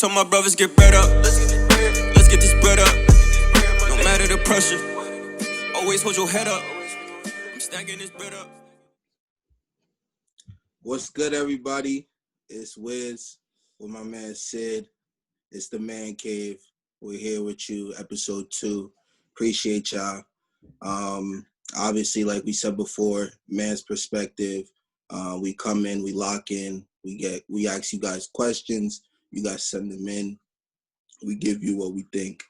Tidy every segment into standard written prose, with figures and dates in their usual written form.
Told my brothers get bread up. Let's get this bread up. No matter the pressure, always hold your head up. I'm stacking this bread up. What's good, everybody? It's Wiz with my man Sid. It's the Man Cave. We're here with you, episode 2. Appreciate y'all. Obviously, like we said before, man's perspective. We come in, we lock in, we ask you guys questions. You guys send them in. We give you what we think.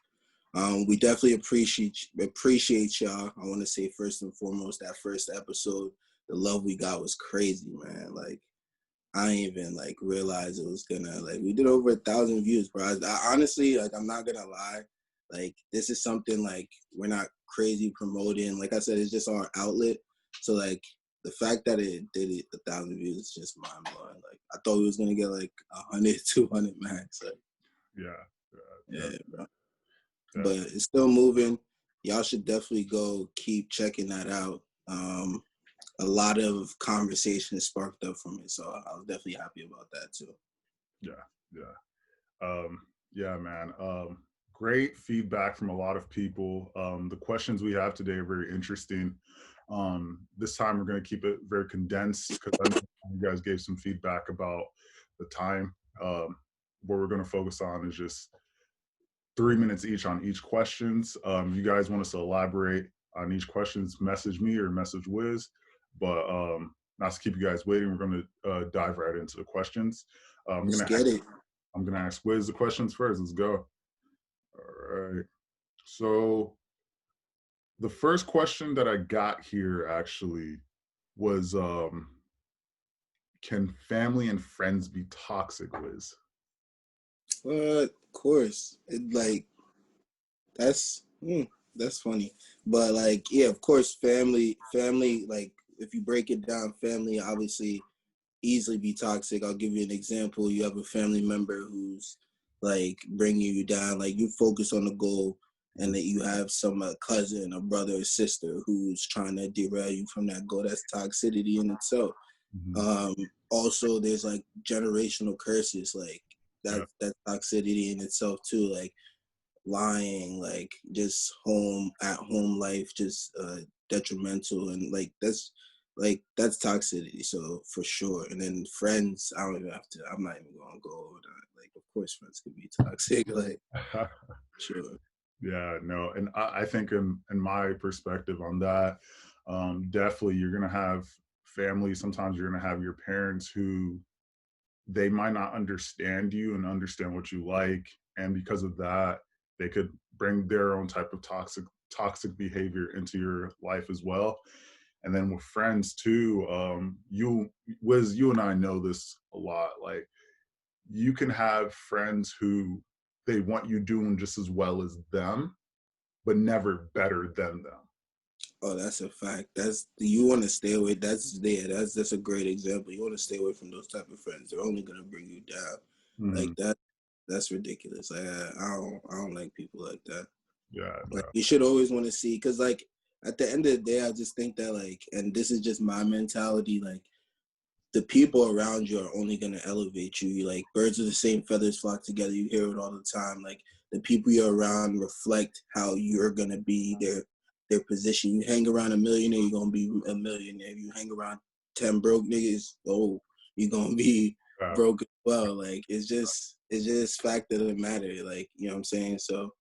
We definitely appreciate y'all. I want to say first and foremost, that first episode, the love we got was crazy, man. Like, I didn't even realize it was gonna we did over 1,000 views, bro. I honestly, I'm not gonna lie, this is something we're not crazy promoting. Like I said, it's just our outlet. So the fact that it did 1,000 views is just mind blowing. I thought we was gonna get 100, 200 max. Yeah, bro. Yeah. But it's still moving. Y'all should definitely go keep checking that out. A lot of conversation sparked up from it, so I was definitely happy about that too. Yeah, man. Great feedback from a lot of people. The questions we have today are very interesting. This time we're going to keep it very condensed because I know you guys gave some feedback about the time. What we're going to focus on is just 3 minutes each on each questions. You guys want us to elaborate on each questions, message me or message Wiz. But not to keep you guys waiting, we're going to dive right into the questions. I'm going to ask Wiz the questions first. Let's go. All right. So the first question that I got here actually was, can family and friends be toxic, Wiz? Of course. That's funny. But yeah, of course, family, if you break it down, family obviously easily be toxic. I'll give you an example. You have a family member who's bringing you down, you focus on the goal, and that you have some cousin, a brother or sister who's trying to derail you from that goal. That's toxicity in itself. Mm-hmm. Also, there's generational curses, that's toxicity in itself too, lying, just at home life, just detrimental, and that's toxicity. So for sure. And then friends, I'm not even gonna go over that. Of course friends can be toxic, sure. Yeah, no, and I think in my perspective on that, definitely you're gonna have family. Sometimes you're gonna have your parents who they might not understand you and understand what you like, and because of that, they could bring their own type of toxic behavior into your life as well. And then with friends too, Wiz, you and I know this a lot. You can have friends who they want you doing just as well as them, but never better than them. Oh, that's a fact. You want to stay away. That's a great example. You want to stay away from those type of friends. They're only gonna bring you down. Mm-hmm. That's ridiculous. I don't like people like that. Yeah. No. You should always want to see, because at the end of the day, I just think that and this is just my mentality, the people around you are only gonna elevate you. Birds of the same feathers flock together. You hear it all the time. The people you're around reflect how you're gonna be, their position. You hang around a millionaire, you're gonna be a millionaire. You hang around 10 broke niggas, you're gonna be broke as well. It's just fact of the matter. You know what I'm saying? So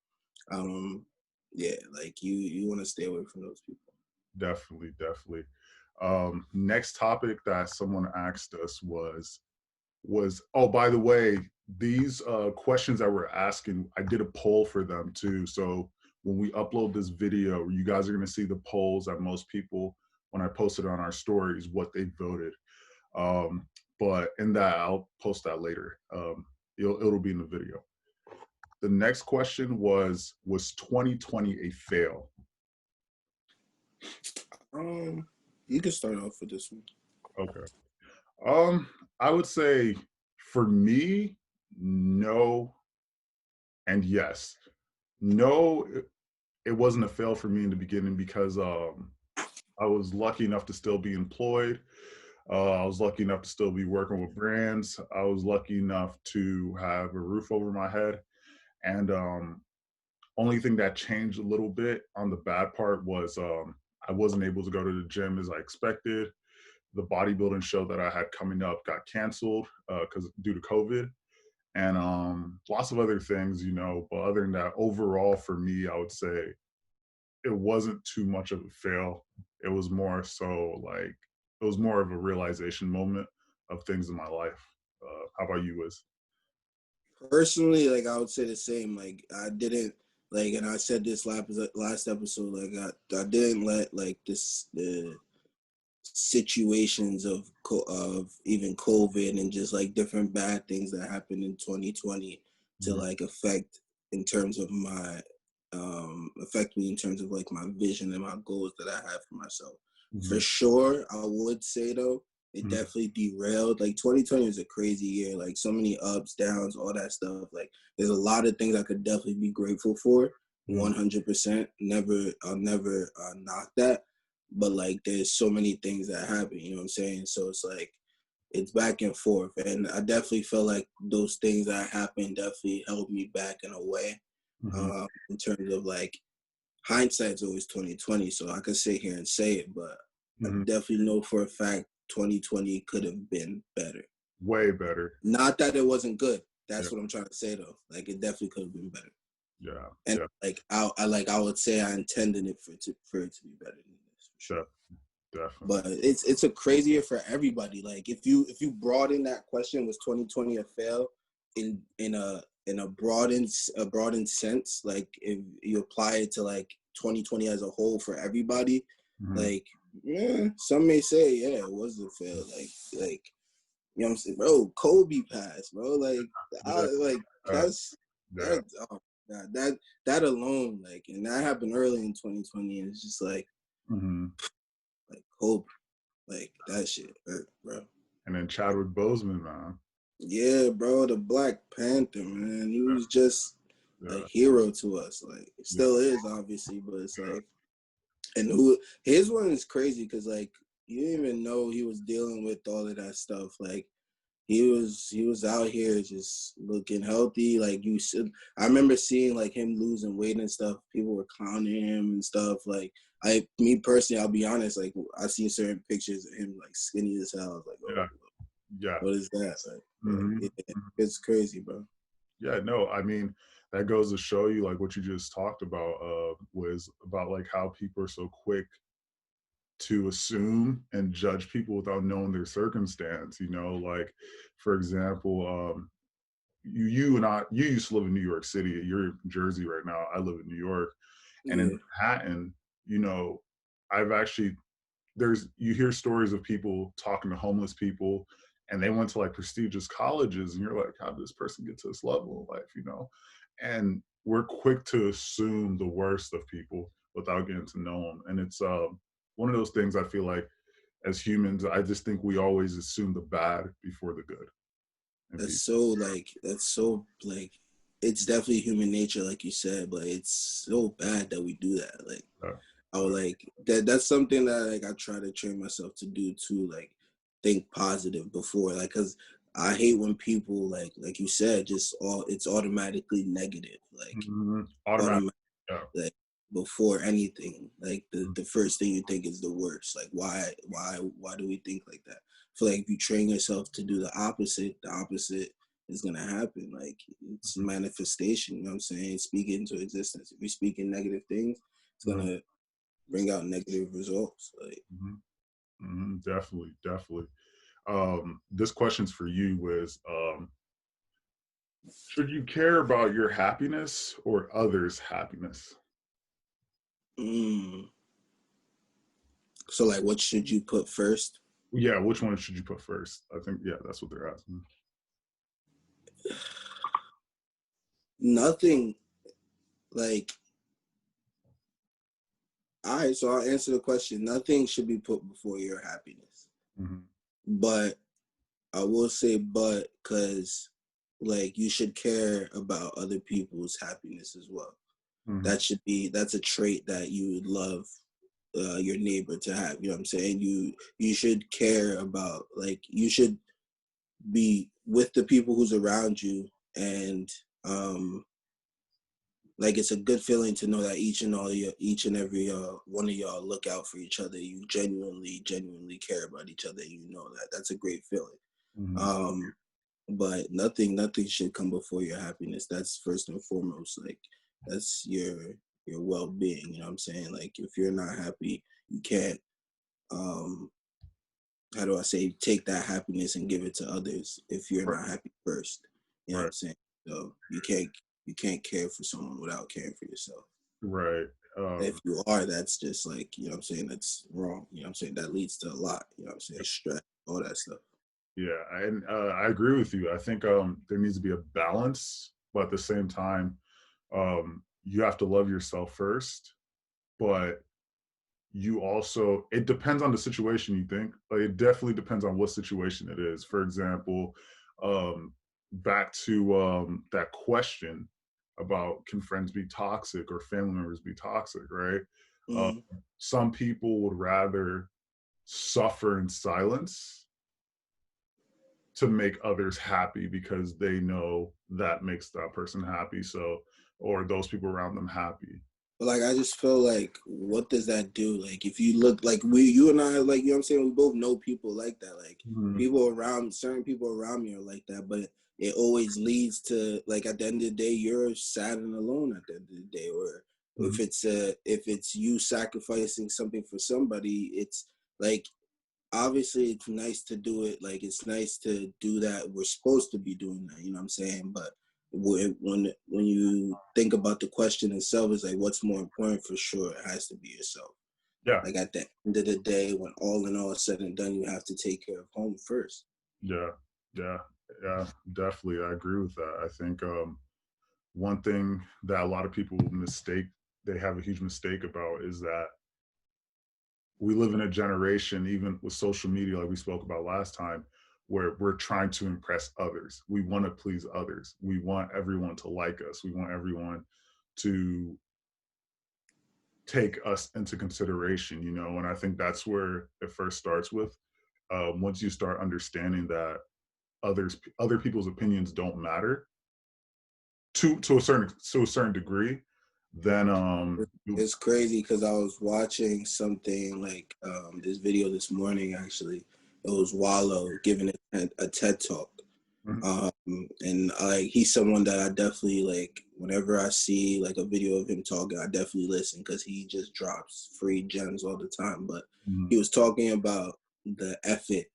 yeah, you want to stay away from those people. Definitely. Next topic that someone asked us was, oh, by the way, these questions that we're asking, I did a poll for them too. So when we upload this video, you guys are going to see the polls that most people, when I posted on our stories, what they voted. But in that, I'll post that later. It'll be in the video. The next question was 2020 a fail? You can start off with this one. Okay. I would say for me, no and yes. No, it wasn't a fail for me in the beginning because I was lucky enough to still be employed. I was lucky enough to still be working with brands. I was lucky enough to have a roof over my head. And only thing that changed a little bit on the bad part was I wasn't able to go to the gym as I expected. The bodybuilding show that I had coming up got canceled because due to COVID, and lots of other things, you know. But other than that, overall for me, I would say it wasn't too much of a fail. It was more so like it was more of a realization moment of things in my life. How about you, Wiz? Personally, like I would say the same. Like I didn't like, and I said this last episode. Like I didn't let like the situations of even COVID and just like different bad things that happened in 2020 to Mhm. like affect me in terms of like my vision and my goals that I have for myself. For Mhm. sure, I would say though, it Mhm. definitely derailed. Like 2020 was a crazy year, like so many ups, downs, all that stuff. Like there's a lot of things I could definitely be grateful for. Mhm. 100%. I'll never knock that. But like there's so many things that happen, you know what I'm saying? So it's like it's back and forth. And I definitely feel like those things that happened definitely held me back in a way. Mhm. In terms of like hindsight's always 2020, so I could sit here and say it, but I Mhm. definitely know for a fact 2020 could have been better. Way better. Not that it wasn't good. Yeah. That's what I'm trying to say though. Like it definitely could have been better. Yeah. And Yeah. like I would say I intended it for it to be better than this for sure. Definitely. But it's a crazy year for everybody. Like if you broaden that question, was 2020 a fail in a broadened sense, like if you apply it to like 2020 as a whole for everybody, Mhm. like yeah, some may say yeah, it was a fail. Like you know what I'm saying, bro, Kobe passed, bro. Yeah. Like Uh, yeah. that's oh god, that alone, like, and that happened early in 2020, and it's just Mhm. like Kobe. Like that shit hurt, bro. And then Chadwick Boseman, man. Yeah, bro, the Black Panther, man. He was just a Yeah. hero to us. Like, it Yeah. still is, obviously, but it's Yeah. like, and who his one is crazy because like you didn't even know he was dealing with all of that stuff. Like he was out here just looking healthy. Like you said, I remember seeing like him losing weight and stuff. People were clowning him and stuff. Like me personally, I'll be honest. Like I seen certain pictures of him like skinny as hell. I was like, oh, Yeah. Yeah. what is that? Like, but Mhm. yeah, it's crazy, bro. Yeah, no, I mean, that goes to show you like what you just talked about was about like how people are so quick to assume and judge people without knowing their circumstance, you know, like for example, you and I, you used to live in New York City, you're in Jersey right now, I live in New York, and in Yeah, Manhattan, you know, I've actually there's you hear stories of people talking to homeless people and they went to like prestigious colleges and you're like, how did this person get to this level of life, you know? And we're quick to assume the worst of people without getting to know them. And it's one of those things I feel like as humans, I just think we always assume the bad before the good in people. that's so like it's definitely human nature, like you said, but it's so bad that we do that. Like Yeah. I would like that's something that like I try to train myself to do too, like think positive before, like, because I hate when people like you said, just all it's automatically negative, like Automatic. automatic, Yeah. like before anything, like the first thing you think is the worst. Like why do we think like that? I feel like if you train yourself to do the opposite is gonna happen. Like it's manifestation, you know what I'm saying? Speak it into existence. If you speak in negative things, it's Mhm. gonna bring out negative results. Like Mhm. Definitely, definitely. This question's for you, Wiz. Should you care about your happiness or others' happiness? mm. So like what should you put first? Yeah, which one should you put first? I think, yeah, that's what they're asking. Nothing. Like, all right, so I'll answer the question. Nothing should be put before your happiness. Hmm. But I will say but because like you should care about other people's happiness as well. Hmm. That's a trait that you would love. your neighbor to have. You know what I'm saying? You should care about, like, you should be with the people who's around you, and like, it's a good feeling to know that each and every one of y'all look out for each other. You genuinely care about each other. You know that. That's a great feeling. Mm-hmm. But nothing should come before your happiness. That's first and foremost. Like, that's your well-being. You know what I'm saying? Like, if you're not happy, you can't how do I say, take that happiness and give it to others if you're Right. not happy first. You know what Right. I'm saying? So you can't care for someone without caring for yourself. Right. If you are, that's just like, you know what I'm saying, that's wrong. You know what I'm saying? That leads to a lot, you know what I'm saying, stress, all that stuff. Yeah, and I agree with you. I think there needs to be a balance, but at the same time, you have to love yourself first. But you also, it depends on the situation. You think, like, it definitely depends on what situation it is. For example, back to that question about, can friends be toxic or family members be toxic, right? Uh, Mm-hmm. some people would rather suffer in silence to make others happy because they know that makes that person happy. So, or those people around them happy. But like, I just feel like, what does that do? Like, if you look, like, you and I, like, you know what I'm saying, we both know people like that. Like, Mm-hmm. certain people around me are like that, but it always leads to, like, at the end of the day, you're sad and alone at the end of the day. Or Mm-hmm. if it's you sacrificing something for somebody, it's like, obviously it's nice to do it. Like, it's nice to do that. We're supposed to be doing that, you know what I'm saying? But when you think about the question itself, is like, what's more important? For sure, it has to be yourself. Yeah, Like, at the end of the day, when all in all is said and done, you have to take care of home first. yeah, yeah, yeah. Definitely, I agree with that. I think one thing that a lot of people they have a huge mistake about is that we live in a generation, even with social media, like we spoke about last time, where we're trying to impress others. We want to please others. We want everyone to like us. We want everyone to take us into consideration, and I think that's where it first starts with. Once you start understanding that other people's opinions don't matter to a certain degree, then It's crazy because I was watching something like this video this morning. Actually, it was Wallow giving a TED talk. mhm, And like, he's someone that I definitely, like, whenever I see like a video of him talking, I definitely listen, because he just drops free gems all the time. But mhm, he was talking about the effort,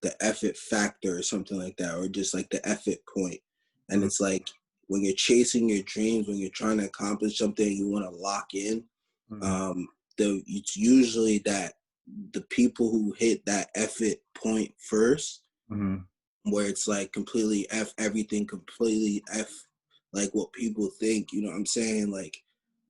the effort factor or something like that, or just like the effort point. And mhm, it's like, when you're chasing your dreams, when you're trying to accomplish something, you want to lock in. mhm, Um, it's usually that the people who hit that effort point first, mhm, where it's like completely F everything, completely F like what people think, you know what I'm saying? Like,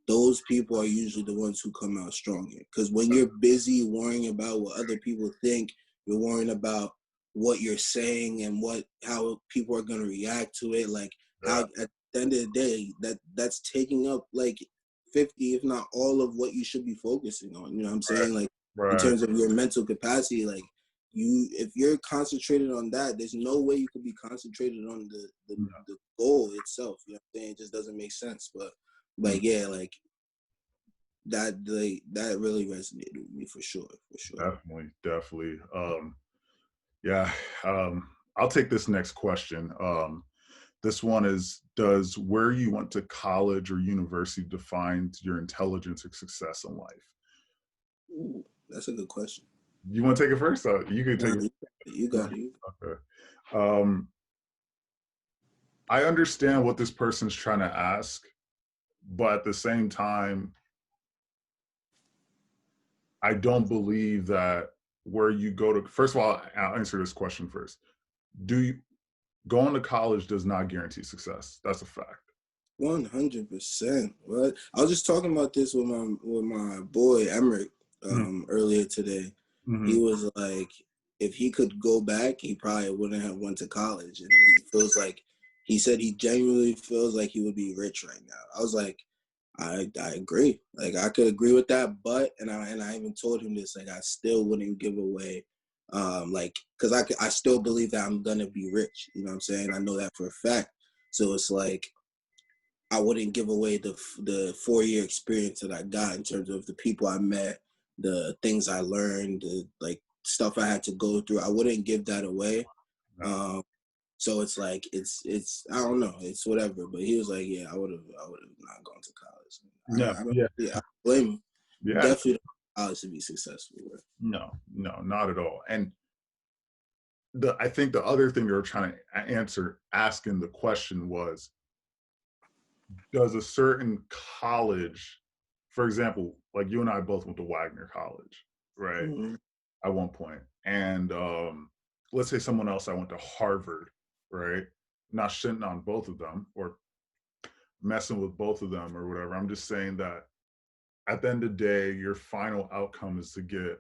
those people are usually the ones who come out stronger. Because when you're busy worrying about what other people think, you're worrying about what you're saying and how people are gonna react to it. Like, how yeah, at the end of the day, that's taking up like 50, if not all of what you should be focusing on. You know what I'm right, saying? Like, in right, terms of your mental capacity, like, if you're concentrated on that, there's no way you could be concentrated on yeah, the goal itself. You know what I'm saying? It just doesn't make sense. But mhm, like, yeah, like, that really resonated with me, for sure, for sure. definitely, definitely. Yeah, I'll take this next question. This one is: does where you went to college or university define your intelligence or success in life? Ooh, that's a good question. You want to take it first? You can take Nah, it. you got it. Okay. Um, I understand what this person's trying to ask, but at the same time, I don't believe that where you go to. First of all, I'll answer this question first. Do you Going to college does not guarantee success? That's a fact. 100%. What, I was just talking about this with my boy Emmerich Mhm, earlier today. He mhm, was like, if he could go back, he probably wouldn't have went to college, and he feels like, he said he genuinely feels like he would be rich right now. I was like, I agree. Like I could agree with that, but and I even told him this. Like I still wouldn't give away, like because I still believe that I'm gonna be rich. You know what I'm saying? I know that for a fact. So it's like I wouldn't give away the 4-year experience that I got in terms of the people I met, the things I learned, the like stuff I had to go through. I wouldn't give that away. No. So it's like it's I don't know, it's whatever. But he was like, yeah, I would have not gone to college. No, I don't yeah, yeah, I blame him. yeah, Definitely don't want college to be successful. Bro. no, not at all. And I think the other thing they were trying to answer, asking the question was, does a certain college, for example, like you and I both went to Wagner College, right? Mm-hmm. At one point, and let's say someone else I went to Harvard, right? Not shitting on both of them or messing with both of them or whatever. I'm just saying that at the end of the day, your final outcome is to get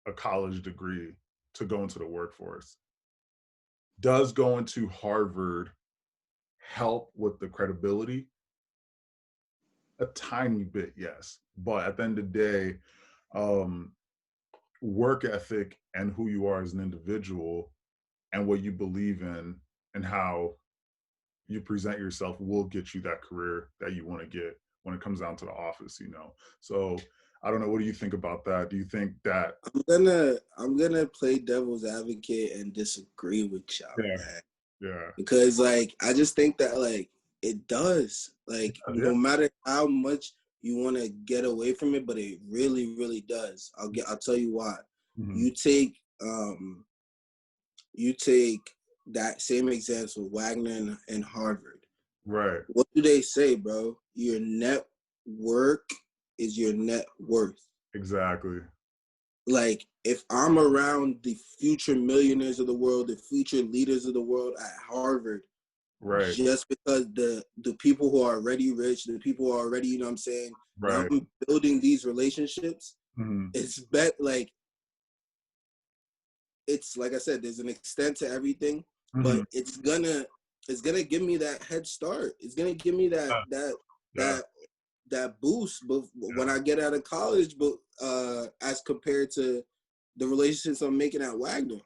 a college degree to go into the workforce. Does going to Harvard help with the credibility? A tiny bit, yes. But at the end of the day, um, work ethic and who you are as an individual and what you believe in and how you present yourself will get you that career that you want to get when it comes down to the office, So I don't know. What do you think about that? Do you think that I'm gonna play devil's advocate and disagree with y'all, yeah, man. yeah, Because like I just think that like it does. Like yeah. no matter how much you want to get away from it, but it really, really does. I'll tell you why. Mm-hmm. You take you take that same example, Wagner and Harvard. Right. What do they say, bro? Your net work is your net worth. Exactly. Like if I'm around the future millionaires of the world, the future leaders of the world at Harvard, Right. just because the people who are already rich, the people who are already, you know what I'm saying, now Right. I'm building these relationships, Mm-hmm. it's like it's like I said, there's an extent to everything, Mm-hmm. but it's gonna give me that head start. It's gonna give me that Yeah. that Yeah. that that boost, but when Yeah. I get out of college, but as compared to the relationships I'm making at Wagner.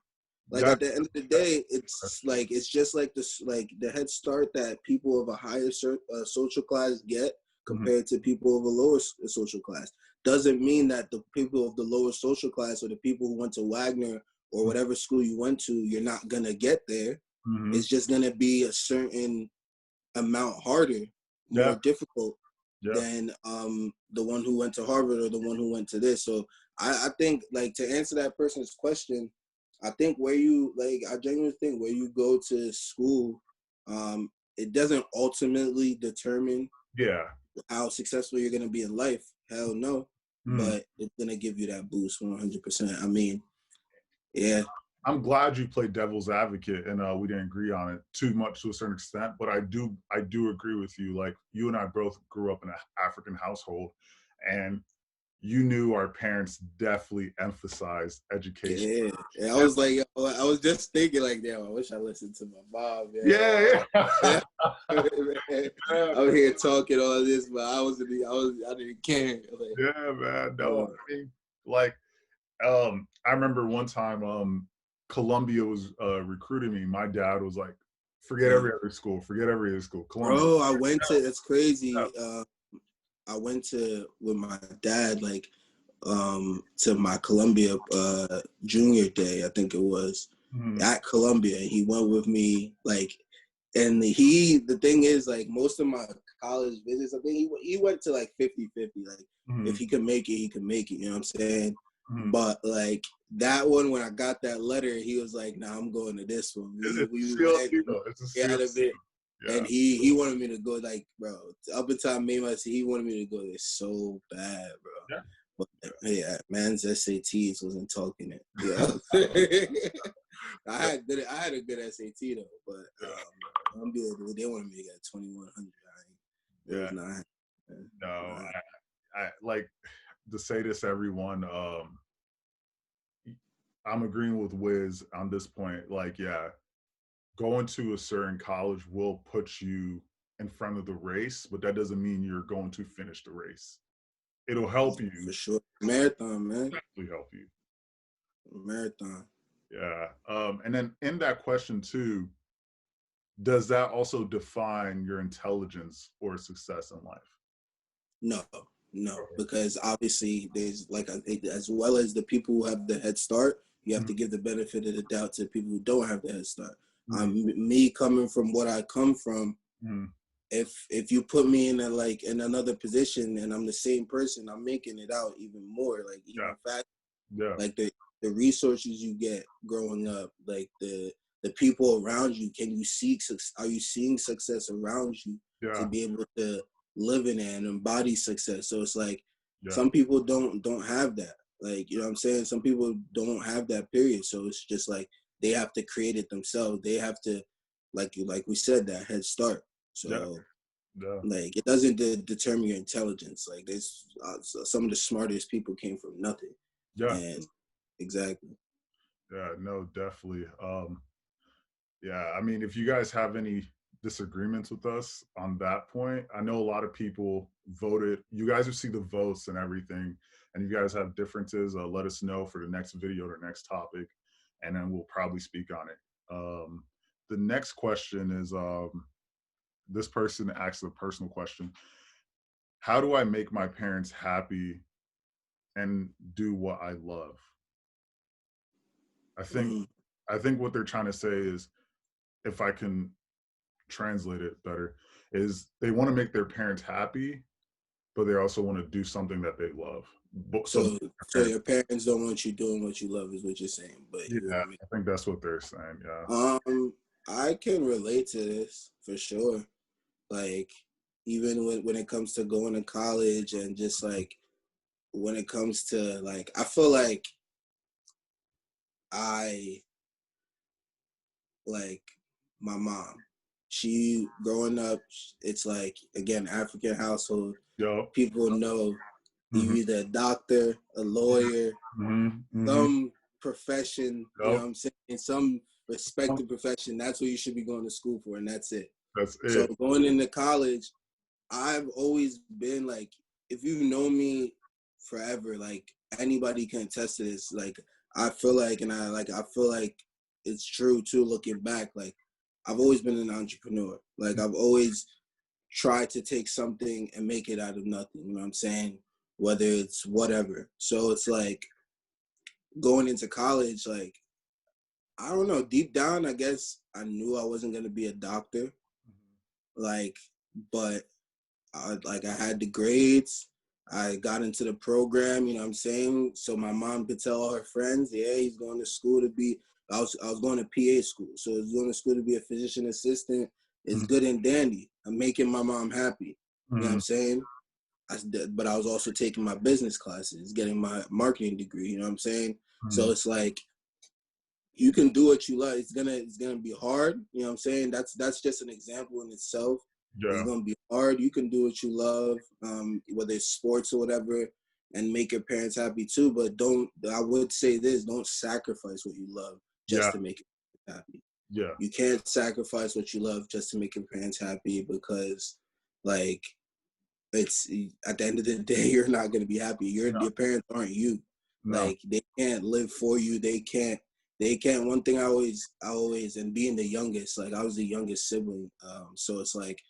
Like at That's, the end of the that's, day, that's it's true. like it's just like this, like the head start that people of a higher social class get Mm-hmm. compared to people of a lower social class. Doesn't mean that the people of the lower social class or the people who went to Wagner or whatever school you went to, you're not gonna get there. Mm-hmm. It's just gonna be a certain amount harder, more Yeah. difficult Yeah. than the one who went to Harvard or the one who went to this. So I think like to answer that person's question, I think I genuinely think where you go to school, it doesn't ultimately determine Yeah. how successful you're gonna be in life. Hell no. Mm. But it's gonna give you that boost 100%. I mean, yeah. I'm glad you played devil's advocate and we didn't agree on it too much to a certain extent, but I do agree with you. Like you and I both grew up in an African household, and you knew our parents definitely emphasized education. Yeah, I was like, yo, I was just thinking like, damn, I wish I listened to my mom, man. Yeah, yeah. I'm here talking all this, but I didn't care. Like, Yeah, man. No, I mean, like, I remember one time, Columbia was recruiting me. My dad was like, forget every other school, Columbia. bro, it's crazy. I went to with my dad, like, to my Columbia junior day, I think it was, Mm-hmm. at Columbia. And he went with me, like, and the thing is, like, most of my college visits, I think he went to like 50-50. Like, Mm-hmm. if he could make it, he could make it, you know what I'm saying? Mm-hmm. But like that one, when I got that letter, he was like, "Nah, I'm going to this one." It's We a seal went, deal. It's a seal out of it, deal. and he wanted me to go. Like, bro, up until I made my, he wanted me to go there so bad, bro. Yeah. But yeah, man's SATs wasn't talking it. Yeah, I had a good SAT though, but they wanted me to get 2100. It was not. No, I like to say this, everyone. I'm agreeing with Wiz on this point. Like, yeah, going to a certain college will put you in front of the race, but that doesn't mean you're going to finish the race. It'll help you. For sure. Marathon, man. Definitely help you. Marathon. Yeah. And then in that question too, does that also define your intelligence or success in life? No, because obviously there's like as well as the people who have the head start, you have to give the benefit of the doubt to people who don't have the head start. Me coming from what I come from, if you put me in in another position and I'm the same person, I'm making it out even more, like even faster. Yeah. Like the resources you get growing up, like the people around you, are you seeing success around you to be able to live in it and embody success? So it's like some people don't have that. Like, you know what I'm saying? Some people don't have that period. So it's just like they have to create it themselves. They have to, like we said, that head start. So like it doesn't determine your intelligence. Like there's some of the smartest people came from nothing. Yeah. And exactly. Yeah, no, definitely. Yeah, I mean, if you guys have any disagreements with us on that point, I know a lot of people voted. You guys will see the votes and everything, and you guys have differences. Let us know for the next video or next topic, and then we'll probably speak on it. The next question is, this person asked a personal question. How do I make my parents happy and do what I love? I think what they're trying to say is, if I can translate it better, is they want to make their parents happy, but they also want to do something that they love. So your parents don't want you doing what you love, is what you're saying. But yeah, I think that's what they're saying. Yeah. I can relate to this for sure. Like even when it comes to going to college and just like when it comes to like, I feel like my mom, she growing up, it's like, again, African household. People know you either a doctor, a lawyer, some profession, you know what I'm saying, some respected profession. That's what you should be going to school for, and that's it. That's it. So going into college, I've always been like, if you've known me forever, like anybody can attest to this. Like I feel like it's true too, looking back. Like I've always been an entrepreneur. Like I've always tried to take something and make it out of nothing. You know what I'm saying? Whether it's whatever. So it's like going into college, like, I don't know, deep down, I guess I knew I wasn't going to be a doctor. Like, but I had the grades. I got into the program, you know what I'm saying? So my mom could tell all her friends, yeah, he's going to school to be, I was going to PA school. So he's going to school to be a physician assistant. It's good and dandy. I'm making my mom happy. You know what I'm saying? But I was also taking my business classes, getting my marketing degree, you know what I'm saying? So it's like, you can do what you love. It's gonna be hard, you know what I'm saying? That's just an example in itself. It's gonna be hard. You can do what you love, whether it's sports or whatever, and make your parents happy too. But I would say this: don't sacrifice what you love just to make your parents happy. Yeah. You can't sacrifice what you love just to make your parents happy, because, like, it's at the end of the day, you're not gonna be happy. Your parents aren't you. Like, they can't live for you. They can't. One thing I always, and being the youngest, like I was the youngest sibling, so it's like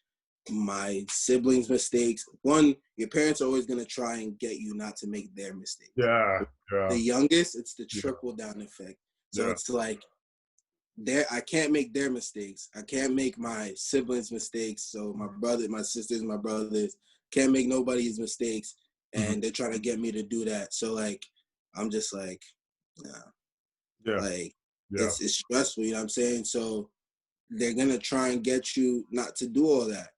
my siblings' mistakes. One, your parents are always gonna try and get you not to make their mistakes. Yeah. The youngest, it's the trickle down effect. So it's like, I can't make their mistakes. I can't make my siblings' mistakes. So my brother, my sisters, my brothers can't make nobody's mistakes, and they're trying to get me to do that. So like, I'm just like, nah. Like, it's stressful, you know what I'm saying? So they're gonna try and get you not to do all that.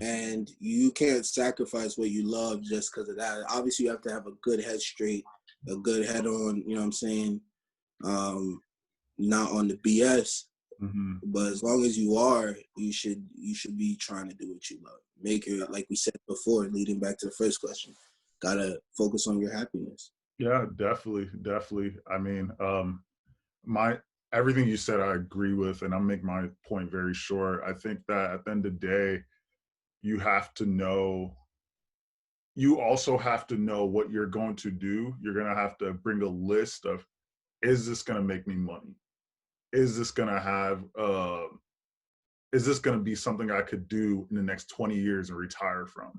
And you can't sacrifice what you love just because of that. Obviously, you have to have a good head straight, a good head on, you know what I'm saying? Not on the BS. But as long as you are, you should be trying to do what you love. Make it, like we said before, leading back to the first question, gotta focus on your happiness. Yeah, definitely. I mean, everything you said I agree with, and I'll make my point very short. I think that at the end of the day, you have to know, you also have to know what you're going to do. You're going to have to bring a list of, is this going to make me money? Is this going to have, is this going to be something I could do in the next 20 years and retire from?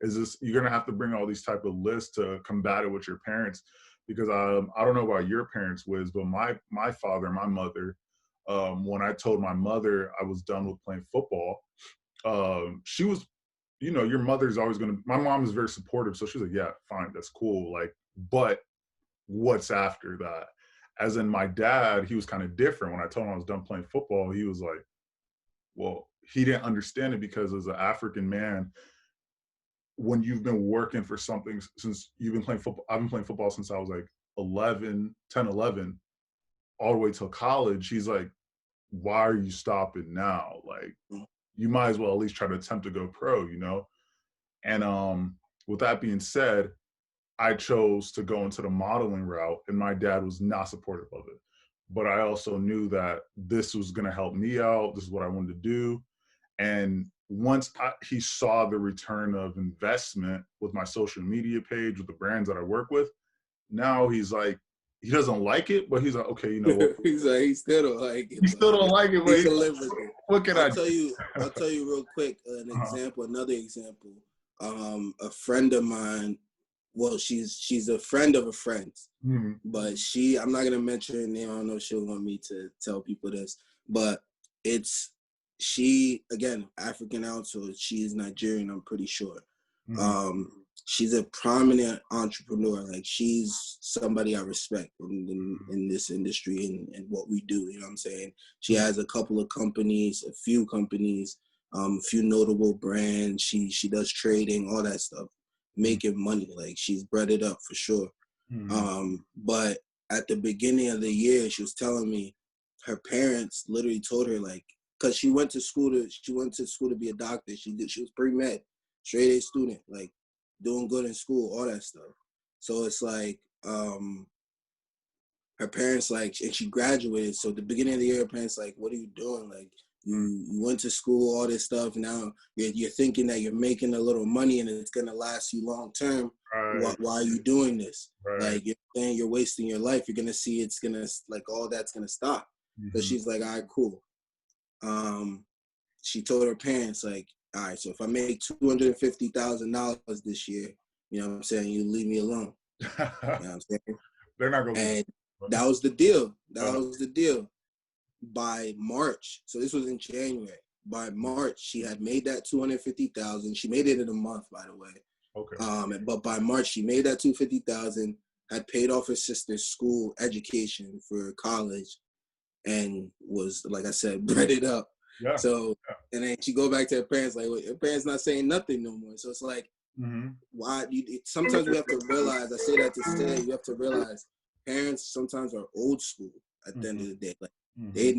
Is this, you're going to have to bring all these type of lists to combat it with your parents. Because I don't know about your parents, Wiz, but my father and my mother, when I told my mother I was done with playing football, she was, you know, your mother's always going to, my mom is very supportive. So she's like, yeah, fine, that's cool. Like, but what's after that? As in my dad, he was kind of different. When I told him I was done playing football, he was like, well, he didn't understand it because as an African man, when you've been working for something since you've been playing football, I've been playing football since I was like 10, 11, all the way till college. He's like, why are you stopping now? Like, you might as well at least try to attempt to go pro, you know? And with that being said, I chose to go into the modeling route, and my dad was not supportive of it. But I also knew that this was going to help me out. This is what I wanted to do. And once he saw the return of investment with my social media page, with the brands that I work with, now he's like, he doesn't like it, but he's like, okay, you know what? He's like, he still don't like it. He still don't like it, but he can live with it. What can I do? I'll tell you real quick an example, another example. A friend of mine, well, she's a friend of a friend, but I'm not gonna mention her name. I don't know if she'll want me to tell people this, but she, again, African household. She is Nigerian, I'm pretty sure. She's a prominent entrepreneur. Like, she's somebody I respect in this industry and what we do. You know what I'm saying? She has a couple of companies, a few companies, a few notable brands. She does trading, all that stuff, making money. Like, she's bred it up for sure. But at the beginning of the year, she was telling me her parents literally told her, like, because she went to school to be a doctor. She was pre-med, straight A student, like, doing good in school, all that stuff. So it's like, her parents, like, and she graduated. So at the beginning of the year, her parents like, what are you doing? Like, you went to school, all this stuff. Now you're thinking that you're making a little money and it's going to last you long term. Right. Why are you doing this? Right. Like, you're saying you're wasting your life. You're going to see it's going to, like, all that's going to stop. So she's like, all right, cool. She told her parents, like, all right, so if I make $250,000 this year, you know what I'm saying, you leave me alone. You know what I'm saying? They're not going to. And that was the deal. That was the deal. By March, so this was in January. By March, she had made that $250,000. She made it in a month, by the way. Okay. But by March, she made that $250,000. Had paid off her sister's school education for college, and was, like I said, bred it up. Yeah. So, and then she go back to her parents, like, well, her parents not saying nothing no more. So it's like, why? Sometimes we have to realize. I say that to say, you have to realize, parents sometimes are old school at the end of the day. Like,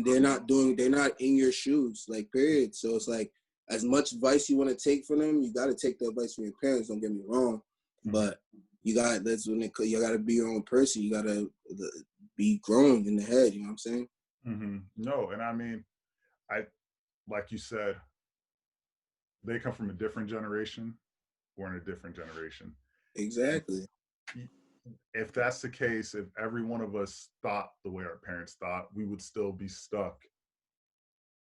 they're not in your shoes, like, period. So it's like, as much advice you want to take from them, you got to take the advice from your parents. Don't get me wrong, but you got to be your own person. You got to be grown in the head. You know what I'm saying? No, and I mean, like you said, they come from a different generation. We're in a different generation. Exactly. If that's the case, if every one of us thought the way our parents thought, we would still be stuck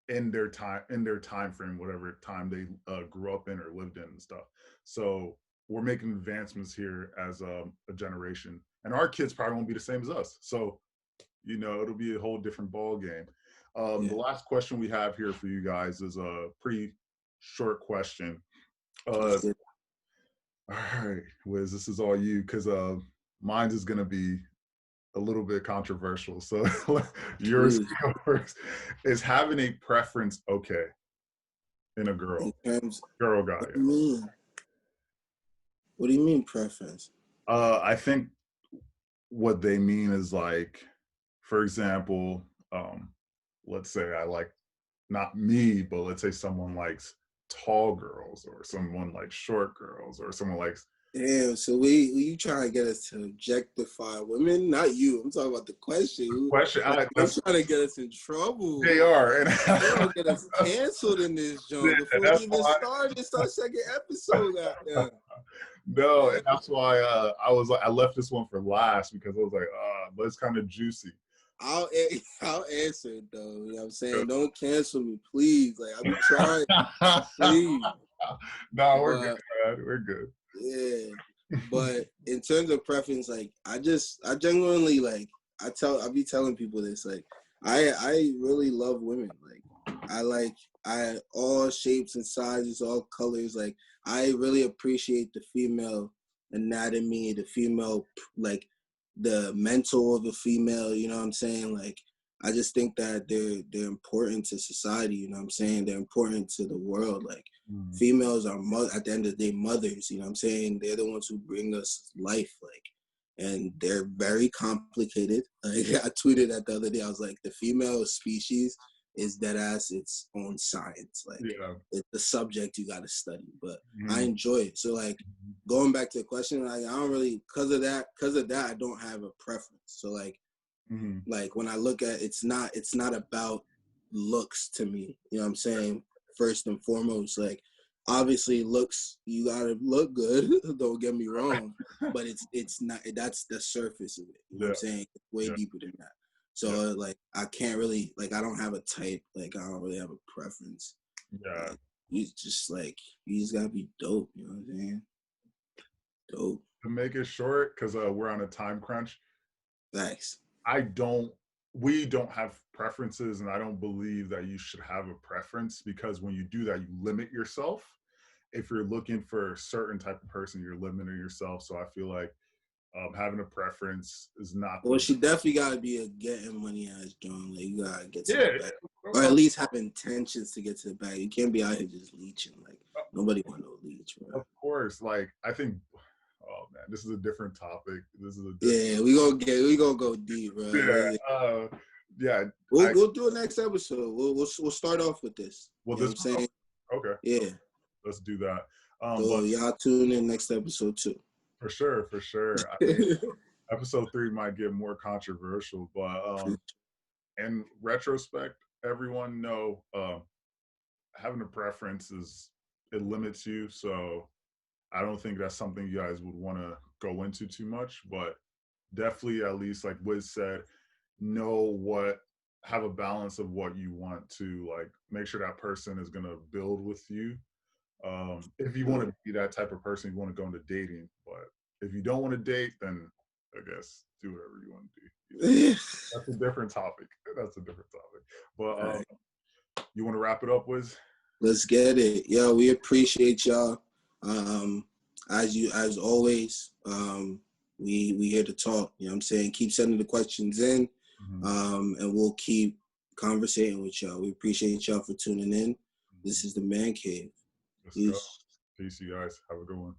in their time frame, whatever time they grew up in or lived in and stuff. So we're making advancements here as a generation, and our kids probably won't be the same as us. So, you know, it'll be a whole different ball game. The last question we have here for you guys is a pretty short question. All right, Wiz, this is all you, because mine is going to be a little bit controversial. So yours go first. Is having a preference okay in a girl? Girl guy. What do you mean? What do you mean preference? I think what they mean is, like, for example, let's say I like, not me, but let's say someone likes tall girls, or someone likes short girls, or someone likes Damn, so you trying to get us to objectify women? Not you. I'm talking about the question. Question. You're trying to get us in trouble. They are. And You're gonna get us canceled in this joint before we even started. It's our second episode out there. No, and that's why I left this one for last because I was like, but it's kind of juicy. I'll answer it though. You know what I'm saying? Don't cancel me, please. Like I'm trying, please. No, we're good, man. We're good. Yeah, but in terms of preference, like I genuinely like I be telling people this. Like I really love women. Like I all shapes and sizes, all colors. Like I really appreciate the female anatomy, the female like the mental of a female, you know what I'm saying? Like I just think that they're important to society, you know what I'm saying? They're important to the world. Like females are at the end of the day mothers, you know what I'm saying? They're the ones who bring us life, like, and they're very complicated. Like I tweeted that the other day. I was like, the female species is dead ass its own science. Like it's the subject you got to study, but I enjoy it. So like going back to the question, like I don't really, cause of that, I don't have a preference. So like, like when I look at, it's not about looks to me, you know what I'm saying? First and foremost, like obviously looks, you gotta look good, don't get me wrong, but it's not, that's the surface of it, you know what I'm saying? It's way deeper than that. So like I can't really, like I don't have a type, like I don't really have a preference. Like, you just gotta be dope, you know what I'm saying? Dope. To make it short, because we're on a time crunch. Thanks. We don't have preferences, and I don't believe that you should have a preference, because when you do that, you limit yourself. If you're looking for a certain type of person, you're limiting yourself. So I feel like having a preference is not. Well, she definitely got to be a getting money ass John. Like you gotta get to the bag, or at least have intentions to get to the bag. You can't be out here just leeching. Like nobody want no leech, bro. Of course, like I think. Oh man, this is a different topic. We gonna go deep, bro. We'll do a next episode. We'll start off with this. Well, you know what I'm saying? Okay. Yeah. Let's do that. So y'all tune in next episode too. For sure. I think episode 3 might get more controversial, but in retrospect, everyone know having a preference it limits you. So I don't think that's something you guys would want to go into too much, but definitely at least like Wiz said, have a balance of what you want to like make sure that person is going to build with you. If you want to be that type of person, you want to go into dating, but if you don't want to date, then I guess do whatever you want to do. That's a different topic. But you want to wrap it up, Wiz? Let's get it. Yo, we appreciate y'all. As always, we here to talk, you know what I'm saying? Keep sending the questions in, and we'll keep conversating with y'all. We appreciate y'all for tuning in. This is the Man Cave. Peace, you guys. Have a good one.